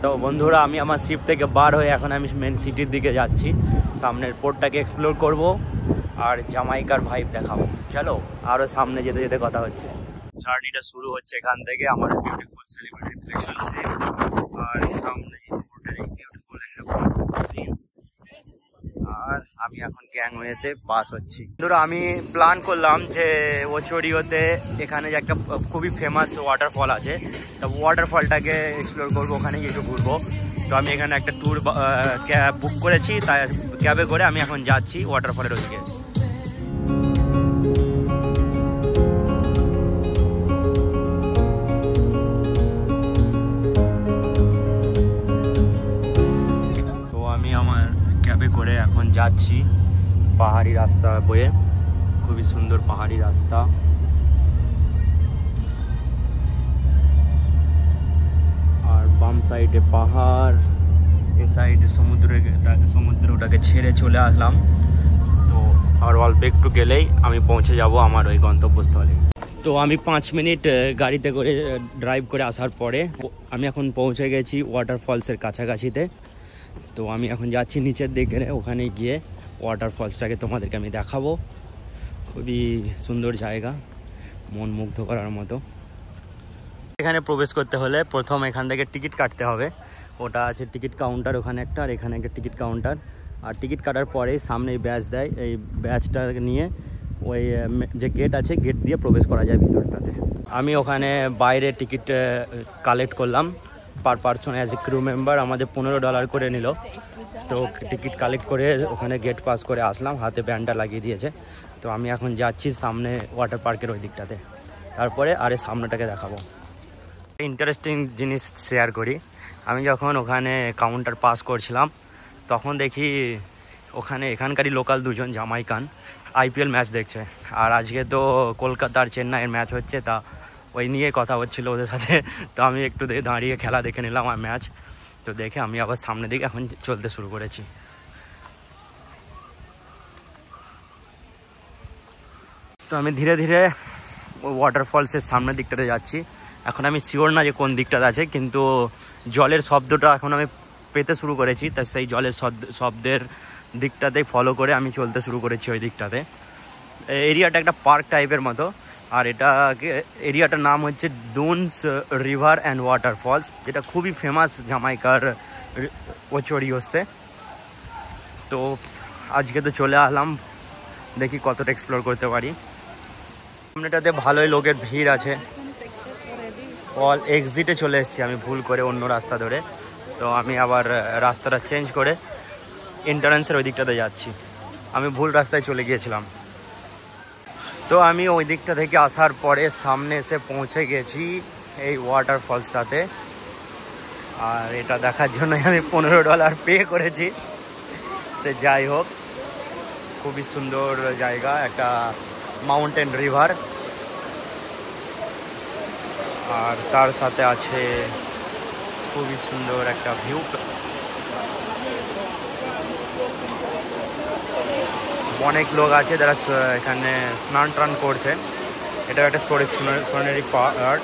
তো বন্ধুরা আমি আমার শিপ থেকে বার হয়ে এখন আমি মেন সিটির দিকে যাচ্ছি, সামনের পোর্টটাকে এক্সপ্লোর করব আর জামাইকার ভাইব দেখাবো। চলো আরও সামনে যেতে যেতে কথা হচ্ছে। জার্নিটা শুরু হচ্ছে এখান থেকে, আমার বিউটিফুল সেলিব্রিটি রিফ্লেকশন সিন আর সামনে পোর্টের বিউটিফুল একটা সিন। আর আমি এখন গ্যাংওয়েতে পাস হচ্ছি। ধরো আমি প্ল্যান করলাম যে ওচড়িওতে এখানে যে একটা খুবই ফেমাস ওয়াটারফল আছে, তো ওয়াটারফলটাকে এক্সপ্লোর করবো, ওখানে গিয়ে একটু ঘুরবো। তো আমি এখানে একটা ট্যুর ক্যাব বুক করেছি, তাই ক্যাবে করে আমি এখন যাচ্ছি ওয়াটারফলের ওদিকে। করে এখন যাচ্ছি পাহাড়ি রাস্তা বয়ে, খুবই সুন্দর পাহাড়ি রাস্তা। আর বাম সাইডে পাহাড়, এ সাইডে সমুদ্রটাকে ছেড়ে চলে আসলাম। তো আর অল্প একটু গেলেই আমি পৌঁছে যাব আমার ওই গন্তব্যস্থলে। তো আমি 5 মিনিট গাড়িতে করে ড্রাইভ করে আসার পরে আমি এখন পৌঁছে গেছি ওয়াটারফলসের কাছাকাছিতে। তো আমি এখন যাচ্ছি নিচের দিকে, ওখানে গিয়ে ওয়াটারফলসটাকে তোমাদেরকে আমি দেখাবো। খুবই সুন্দর জায়গা, মন মুগ্ধ করার মতো। এখানে প্রবেশ করতে হলে প্রথম এখান থেকে টিকিট কাটতে হবে। ওটা আছে টিকিট কাউন্টার ওখানে একটা, আর এখানে একটা টিকিট কাউন্টার। আর টিকিট কাটার পরে সামনে ব্যাচ দেয়, এই ব্যাচটা নিয়ে ওই যে গেট আছে গেট দিয়ে প্রবেশ করা যায় ভিতরটাতে। আমি ওখানে বাইরে টিকিট কালেক্ট করলাম per person as a crew member. আমাদের $15 করে নিল। তো টিকিট কালেক্ট করে ওখানে গেট পাস করে আসলাম, হাতে ব্যান্ডটা লাগিয়ে দিয়েছে। তো আমি এখন যাচ্ছি সামনে ওয়াটার পার্কের ওই দিকটাতে, তারপরে আরে সামনেটাকে দেখাবো। ইন্টারেস্টিং জিনিস শেয়ার করি, আমি যখন ওখানে কাউন্টার পাস করছিলাম তখন দেখি ওখানে এখানকারই লোকাল দুজন জামাইকান IPL ম্যাচ দেখছে। আর আজকে তো কলকাতার চেন্নাইয়ের ম্যাচ হচ্ছে, তা ওই নিয়ে কথা হচ্ছিল ওদের সাথে। তো আমি একটু দাঁড়িয়ে খেলা দেখে নিলাম আর ম্যাচ। তো দেখে আমি আবার সামনের দিকে এখন চলতে শুরু করেছি। তো আমি ধীরে ধীরে ওয়াটারফলসের সামনের দিকটাতে যাচ্ছি। এখন আমি শিওর না যে কোন দিকটাতে আছে, কিন্তু জলের শব্দটা এখন আমি পেতে শুরু করেছি, তাই সেই জলের শব্দের দিকটাতে ফলো করে আমি চলতে শুরু করেছি ওই দিকটাতে। এরিয়াটা একটা পার্ক টাইপের মতো, আর এরিয়াটার নাম হচ্ছে ডুনস রিভার অ্যান্ড ওয়াটারফলস, যেটা খুবই ফেমাস জামাইকার ওচড়িওতে। তো আজকে তো চলে আসলাম, দেখি কতটা এক্সপ্লোর করতে পারি। সামনেটাতে ভালোই লোকের ভিড় আছে। এক্সিটে চলে এসেছি আমি ভুল করে অন্য রাস্তা ধরে। তো আমি আবার রাস্তাটা চেঞ্জ করে এন্ট্রান্সের ওই দিকটাতে যাচ্ছি। আমি ভুল রাস্তায় চলে গিয়েছিলাম। তো আমি ওই দিকটা থেকে আসার পরে সামনে এসে পৌঁছে গেছি এই ওয়াটারফলসটাতে। আর এটা দেখার জন্য আমি $15 পে করেছি। তো যাই হোক, খুবই সুন্দর জায়গা, একটা মাউন্টেন রিভার, আর তার সাথে আছে খুবই সুন্দর একটা ভিউ। অনেক লোক আছে যারা এখানে স্নান টান করছে। এটা একটা সোনারি পাহাড়,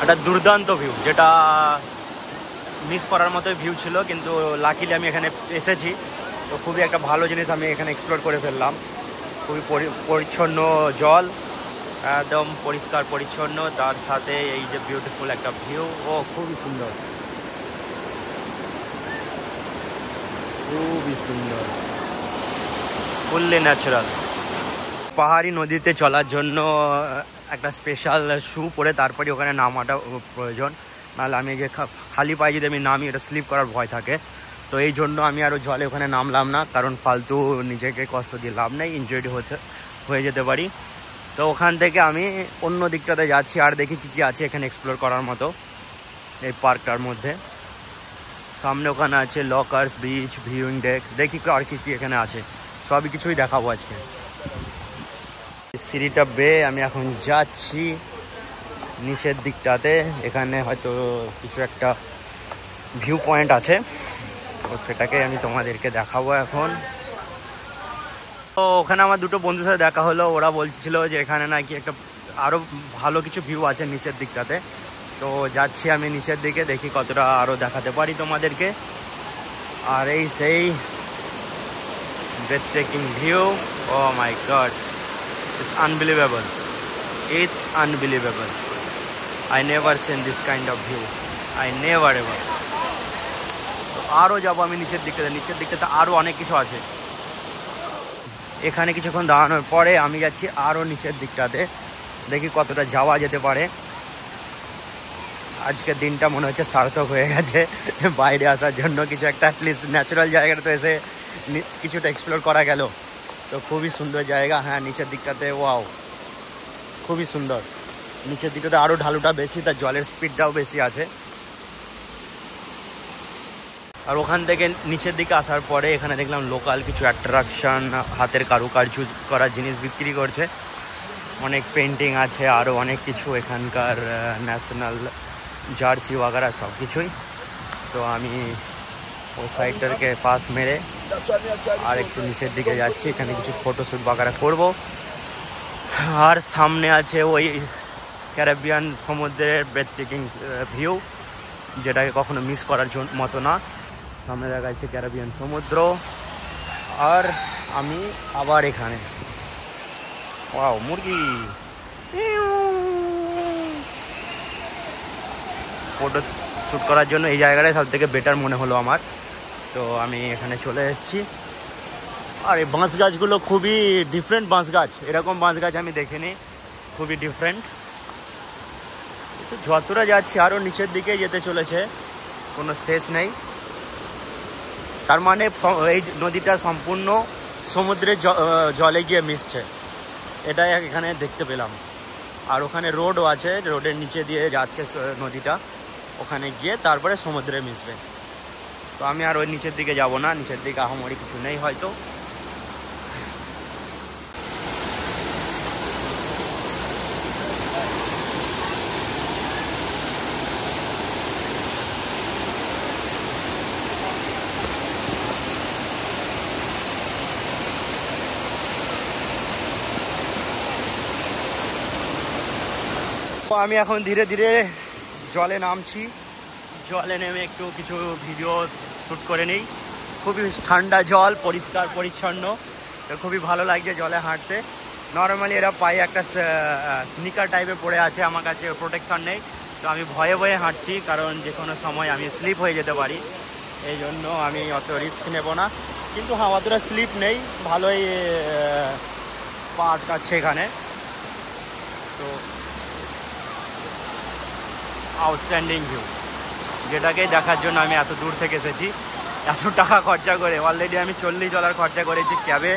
একটা দুর্দান্ত ভিউ, যেটা মিস করার মতোই ভিউ ছিল, কিন্তু লাকিলি আমি এখানে এসেছি। তো খুবই একটা ভালো জিনিস আমি এখানে এক্সপ্লোর করে ফেললাম। খুবই পরিচ্ছন্ন জল, একদম পরিষ্কার পরিচ্ছন্ন, তার সাথে এই যে বিউটিফুল একটা ভিউ, ও খুবই সুন্দর, খুবই সুন্দর, ফুললি ন্যাচারাল। পাহাড়ি নদীতে চলার জন্য একটা স্পেশাল শু পরে তারপরে ওখানে নামাটা প্রয়োজন, নাহলে আমি যে খালি পায়ে যদি আমি নামি এটা স্লিপ করার ভয় থাকে। তো এই জন্য আমি আরও জলে ওখানে নামলাম না, কারণ ফালতু নিজেকে কষ্ট দিয়ে লাভ নেই, ইনজয়েড হয়ে যেতে পারি। তো ওখান থেকে আমি অন্য দিকটাতে যাচ্ছি আর দেখি কী কী আছে এখানে এক্সপ্লোর করার মতো এই পার্কটার মধ্যে। সামনে ওখানে আছে লকার্স, বিচ, ভিউইং ডেক, দেখি আর কী কী এখানে আছে, সবই কিছুই দেখাবো আজকে। সিঁড়িটা বেয়ে আমি এখন যাচ্ছি নিচের দিকটাতে। এখানে হয়তো কিছু একটা ভিউ পয়েন্ট আছে, তো সেটাকে আমি তোমাদেরকে দেখাবো এখন। তো ওখানে আমার দুটো বন্ধুর সাথে দেখা হলো, ওরা বলছিল যে এখানে নাকি একটা আরও ভালো কিছু ভিউ আছে নিচের দিকটাতে। তো যাচ্ছি আমি নিচের দিকে, দেখি কতটা আরও দেখাতে পারি তোমাদেরকে। আর এই সেই breathtaking view, oh my god, it's unbelievable, it's unbelievable. I never seen this kind of view, I never ever. তো আরও যাবো আমি নিচের দিকটাতে আরও অনেক কিছু আছে। এখানে কিছুক্ষণ দাঁড়ানোর পরে আমি যাচ্ছি আরও নিচের দিকটাতে, দেখি কতটা যাওয়া যেতে পারে। আজকের দিনটা মনে হচ্ছে সার্থক হয়ে গেছে বাইরে আসার জন্য, কিছু একটা অ্যাটলিস্ট ন্যাচারাল জায়গাটাতে এসে কিছুটা এক্সপ্লোর করা গেল। তো খুবই সুন্দর জায়গা। হ্যাঁ, নিচের দিকটাতে ওয়াও, খুবই সুন্দর। নিচের দিকটাতে আরও ঢালুটা বেশি, তার জলের স্পিডটাও বেশি আছে। আর ওখান থেকে নিচের দিকে আসার পরে এখানে দেখলাম লোকাল কিছু অ্যাট্রাকশন, হাতের কারুকার্য করা জিনিস বিক্রি করছে, অনেক পেন্টিং আছে, আরও অনেক কিছু এখানকার ন্যাশনাল জার্সি ওয়াগারা সব কিছুই। তো আমি ওই সাইডটাকে পাস মেরে আর একটু নিচের দিকে যাচ্ছি, এখানে কিছু ফটোশ্যুট বাগারা করব। আর সামনে আছে ওই ক্যারিবিয়ান সমুদ্রের ব্রেথটেকিং ভিউ, যেটাকে কখনো মিস করার মতো না। সামনে দেখা যাচ্ছে ক্যারিবিয়ান সমুদ্র, আর আমি আবার এখানে ওয়াও মুরগি। ফটো শ্যুট করার জন্য এই জায়গাটাই সব থেকে বেটার মনে হলো আমার। তো আমি এখানে চলে এসেছি। আর এই বাঁশ গাছগুলো খুবই ডিফারেন্ট বাঁশ গাছ, এরকম বাঁশ গাছ আমি দেখিনি, খুবই ডিফারেন্ট। তো যতটা যাচ্ছি আরও নিচের দিকে যেতে চলেছে, কোনো শেষ নেই। তার মানে এই নদীটা সম্পূর্ণ সমুদ্রের জলে গিয়ে মিশছে, এটাই এখানে দেখতে পেলাম। আর ওখানে রোডও আছে, রোডের নিচে দিয়ে যাচ্ছে নদীটা, ওখানে গিয়ে তারপরে সমুদ্রে মিশবে। তো আমি আর ওই নিচের দিকে যাব না, নিচের দিকে আহামরি কিছু নেই হয়তো। তো আমি এখন ধীরে ধীরে জলে নামছি, জলে নেমে একটু কিছু ভিডিও শ্যুট করে নিই। খুবই ঠান্ডা জল, পরিষ্কার পরিচ্ছন্ন, তো খুবই ভালো লাগছে জলে হাঁটতে। নর্মালি এরা পায়ে একটা স্নিকার টাইপের পড়ে আছে, আমার কাছে প্রোটেকশন নেই, তো আমি ভয়ে ভয়ে হাঁটছি, কারণ যে কোনো সময় আমি স্লিপ হয়ে যেতে পারি, এই জন্য আমি অত রিস্ক নেব না। কিন্তু হ্যাঁ, অতটা স্লিপ নেই, ভালোই পা আটকাচ্ছে এখানে। তো আউটস্ট্যান্ডিং ভিউ, যেটাকে দেখার জন্য আমি এত দূর থেকে এসেছি, এত টাকা খরচা করে। অলরেডি আমি $40 খরচা করেছি ক্যাবে,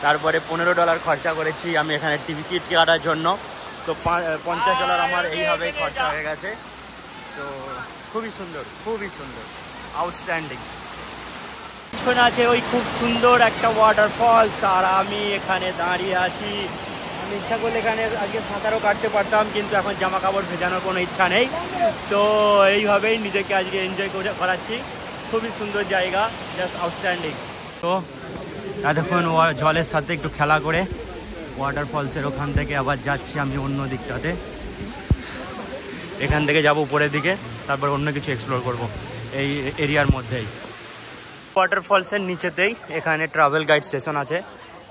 তারপরে $15 খরচা করেছি আমি এখানে টিকিট কাটার জন্য। তো $50 আমার এইভাবেই খরচা হয়ে গেছে। তো খুবই সুন্দর, খুবই সুন্দর, আউটস্ট্যান্ডিং। এখন আছে ওই খুব সুন্দর একটা ওয়াটারফলস, আর আমি এখানে দাঁড়িয়ে আছি। আমি ইচ্ছা করলে এখানে আজকে সাঁতারও কাটতে পারতাম, কিন্তু এখন জামা কাপড় ভেজানোর কোনো ইচ্ছা নেই। তো এইভাবেই নিজেকে আজকে এনজয় করাচ্ছি। খুবই সুন্দর জায়গা, জাস্ট আউটস্ট্যান্ডিং। তো এতক্ষণ জলের সাথে একটু খেলা করে ওয়াটারফলসের ওখান থেকে আবার যাচ্ছি আমি অন্য দিকটাতে। এখান থেকে যাব উপরের দিকে, তারপর অন্য কিছু এক্সপ্লোর করব এই এরিয়ার মধ্যেই। ওয়াটারফলসের নিচেতেই এখানে ট্রাভেল গাইড স্টেশন আছে,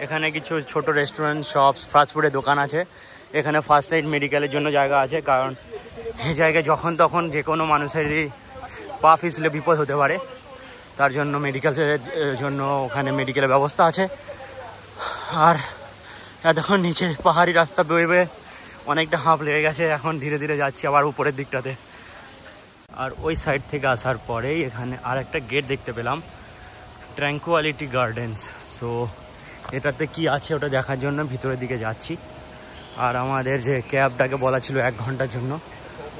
এখানে কিছু ছোট রেস্টুরেন্ট, শপস, ফাস্টফুডের দোকান আছে। এখানে ফার্স্ট এইড মেডিকেলের জন্য জায়গা আছে, কারণ এই জায়গায় যখন তখন যে কোনো মানুষেরই পা পিছলে বিপদ হতে পারে, তার জন্য মেডিকেলের জন্য ওখানে মেডিকেলের ব্যবস্থা আছে। আর এতক্ষণ নিচে পাহাড়ি রাস্তা বয়ে বয়ে অনেকটা হাঁপ লেগে গেছে, এখন ধীরে ধীরে যাচ্ছি আবার উপরের দিকটাতে। আর ওই সাইড থেকে আসার পরেই এখানে আর একটা গেট দেখতে পেলাম, ট্র্যাঙ্কুয়ালিটি গার্ডেন্স। সো এটাতে কি আছে ওটা দেখার জন্য ভিতরের দিকে যাচ্ছি। আর আমাদের যে ক্যাবটাকে বলা ছিল 1 ঘন্টার জন্য,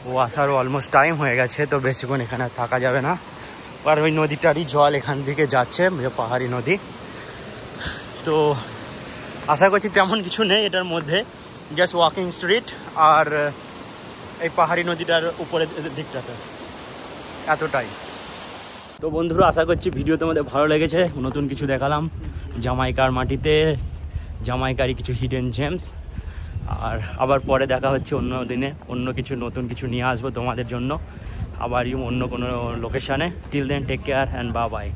ও আসারও অলমোস্ট টাইম হয়ে গেছে, তো বেশিক্ষণ এখানে থাকা যাবে না। আর ওই নদীটারই জল এখান থেকে যাচ্ছে, পাহাড়ি নদী। তো আশা করছি তেমন কিছু নেই এটার মধ্যে, জাস্ট ওয়াকিং স্ট্রিট আর এই পাহাড়ি নদীটার উপরের দিকটাতে, এতটাই। তো বন্ধুরা, আশা করছি ভিডিও তোমাদের ভালো লেগেছে। নতুন কিছু দেখালাম জামাইকার মাটিতে, জামাইকারই কিছু হিডেন জেমস। আর আবার পরে দেখা হচ্ছে অন্য দিনে, অন্য কিছু নতুন কিছু নিয়ে আসবো তোমাদের জন্য, আবার অন্য কোনো লোকেশানে। Till then take care and bye by.